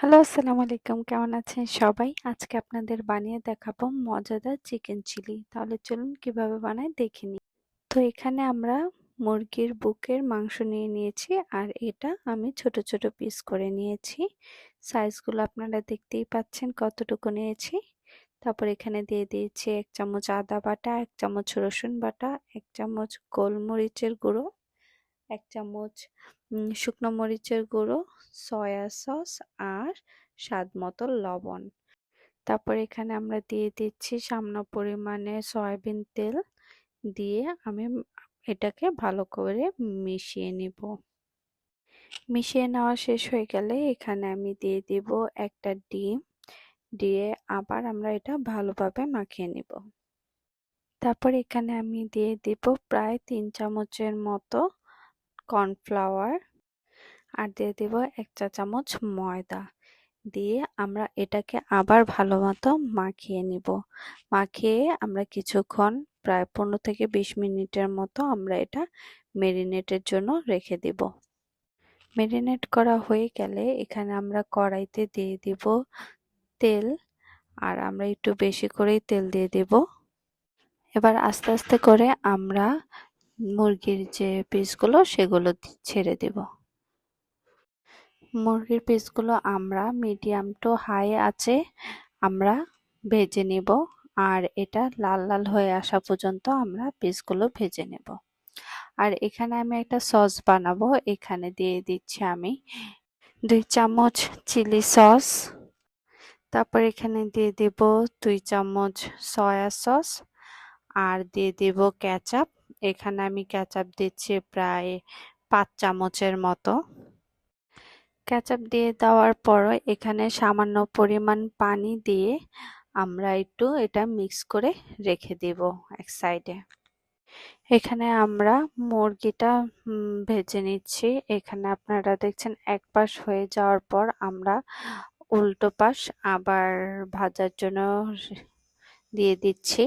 Hello, আসসালামু আলাইকুম। কেমন আছেন সবাই? আজকে আপনাদের বানিয়ে দেখাবো মজাদার চিকেন চিলি। তাহলে চলুন কিভাবে বানাই দেখে নিই। তো এখানে আমরা মুরগির বুকের মাংস নিয়ে নিয়েছি আর এটা আমি ছোট ছোট পিস করে নিয়েছি। সাইজগুলো আপনারা দেখতেই পাচ্ছেন কতটুকু নিয়েছি। তারপর এখানে দিয়ে দিয়েছি 1 চামচ আদা বাটা, 1 চামচ রসুন বাটা, 1 চামচ গোলমরিচের গুঁড়ো, 1 চামচ শুকনো মরিচের গুঁড়ো, সয়া সস আর স্বাদমতো লবণ। তারপর এখানে আমরা দিয়ে দিচ্ছি সামান্য পরিমাণে সয়াবিন তেল দিয়ে আমি এটাকে ভালো করে মিশিয়ে নিব। মিশিয়ে নেওয়া শেষ হয়ে গেলে এখানে আমি দিয়ে দিব একটা ডিম, দিয়ে আবার আমরা এটা ভালোভাবে মাখিয়ে নিব। তারপর এখানে আমি দিয়ে দিব প্রায় 3 চামচের মতো কর্নফ্লাওয়ার আর দিয়ে দিব 1 চা চামচ ময়দা। দিয়ে আমরা এটাকে আবার ভালো মতো মাখিয়ে নিব। মাখিয়ে আমরা কিছুক্ষণ প্রায় 15 থেকে 20 মিনিটের মতো আমরা এটা মেরিনেটের জন্য রেখে দিব। মেরিনেট করা হয়ে গেলে এখানে আমরা কড়াইতে দিয়ে দিব তেল আর আমরা একটু বেশি করেই তেল দিয়ে দেব। এবার আস্তে আস্তে করে আমরা মুরগির যে পিসগুলো সেগুলো ছেড়ে দেব। মুরগির পিসগুলো আমরা মিডিয়াম টু হাই আঁচে আমরা ভেজে নেব আর এটা লাল লাল হয়ে আসা পর্যন্ত আমরা পিসগুলো ভেজে নেব। আর এখানে আমি একটা সস বানাবো। এখানে দিয়ে দিচ্ছি আমি 2 চামচ চিলি সস, তারপর এখানে দিয়ে দেব 2 চামচ সয়া সস আর দিয়ে দেব কেচাপ। এখানে আমি কেচাপ দিচ্ছি প্রায় 5 চামচের মতো। কেচাপ দিয়ে দেওয়ার পর এখানে সামান্য পরিমাণ পানি দিয়ে আমরা একটু এটা মিক্স করে রেখে দেব এক সাইডে। এখানে আমরা মুরগিটা ভেজে নিচ্ছি। এখানে আপনারা দেখছেন এক পাশ হয়ে যাওয়ার পর আমরা উল্টো পাশ আবার ভাজার জন্য দিয়ে দিচ্ছি।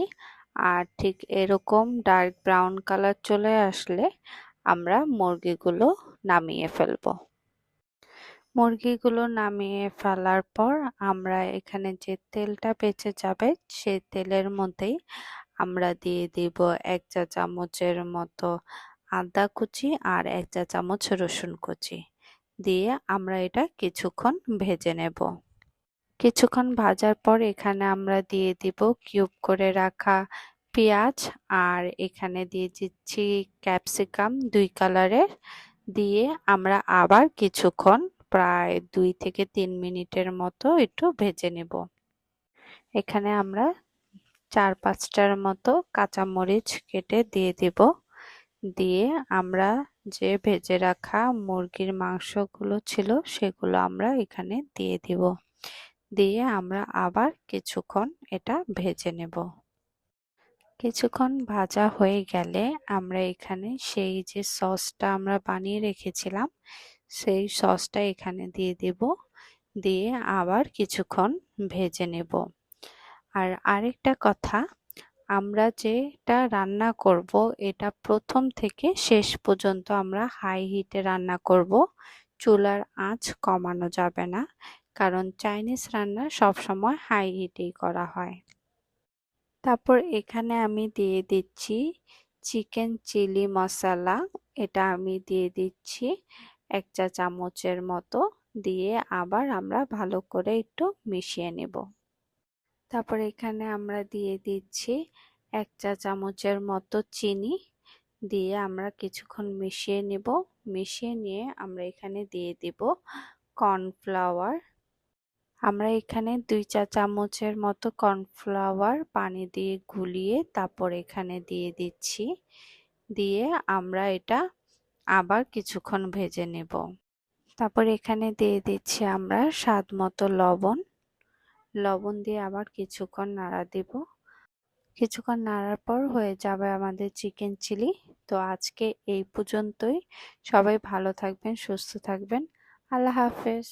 আর ঠিক এরকম ডার্ক ব্রাউন কালার চলে আসলে আমরা মুরগিগুলো নামিয়ে ফেলবো। মুরগিগুলো নামিয়ে ফেলার পর আমরা এখানে যে তেলটা বেঁচে যাবে সেই তেলের মধ্যেই আমরা দিয়ে দিব 1 চা চামচের মতো আদা কুচি আর 1 চা চামচ রসুন কুচি দিয়ে আমরা এটা কিছুক্ষণ ভেজে নেব। কিছুক্ষণ ভাজার পর এখানে আমরা দিয়ে দিব কিউব করে রাখা পেঁয়াজ আর এখানে দিয়ে দিচ্ছি ক্যাপসিকাম 2 কালারের, দিয়ে আমরা আবার কিছুক্ষণ প্রায় 2 থেকে 3 মিনিটের মতো একটু ভেজে নেব। এখানে আমরা 4-5টার মতো কাঁচামরিচ কেটে দিয়ে দিব। দিয়ে আমরা যে ভেজে রাখা মুরগির মাংসগুলো ছিল সেগুলো আমরা এখানে দিয়ে দিব। দিয়ে আমরা আবার কিছুক্ষণ এটা ভেজে নেব। কিছুক্ষণ ভাজা হয়ে গেলে আমরা এখানে সেই যে সসটা আমরা বানিয়ে রেখেছিলাম সেই সসটা এখানে দিয়ে দেব। দিয়ে আবার কিছুক্ষণ ভেজে নেব। আর আরেকটা কথা, আমরা যেটা রান্না করব এটা প্রথম থেকে শেষ পর্যন্ত আমরা হাই হিটে রান্না করব। চুলার আঁচ কমানো যাবে না, কারণ চাইনিজ রান্না সবসময় হাই হিটেই করা হয়। তারপর এখানে আমি দিয়ে দিচ্ছি চিকেন চিলি মশলা। এটা আমি দিয়ে দিচ্ছি 1 চা চামচের মতো, দিয়ে আবার আমরা ভালো করে একটু মিশিয়ে নেব। তারপর এখানে আমরা দিয়ে দিচ্ছি 1 চা চামচের মতো চিনি, দিয়ে আমরা কিছুক্ষণ মিশিয়ে নেব। মিশিয়ে নিয়ে আমরা এখানে দিয়ে দিব কর্নফ্লাওয়ার। আমরা এখানে 2 চা চামচের মতো কর্নফ্লাওয়ার পানি দিয়ে গুলিয়ে তারপর এখানে দিয়ে দিচ্ছি। দিয়ে আমরা এটা আবার কিছুক্ষণ ভেজে নেব। তারপর এখানে দিয়ে দিচ্ছি আমরা স্বাদ মতো লবণ। লবণ দিয়ে আবার কিছুক্ষণ নাড়া দেব। কিছুক্ষণ নাড়ার পর হয়ে যাবে আমাদের চিকেন চিলি। তো আজকে এই পর্যন্তই। সবাই ভালো থাকবেন, সুস্থ থাকবেন। আল্লাহ হাফেজ।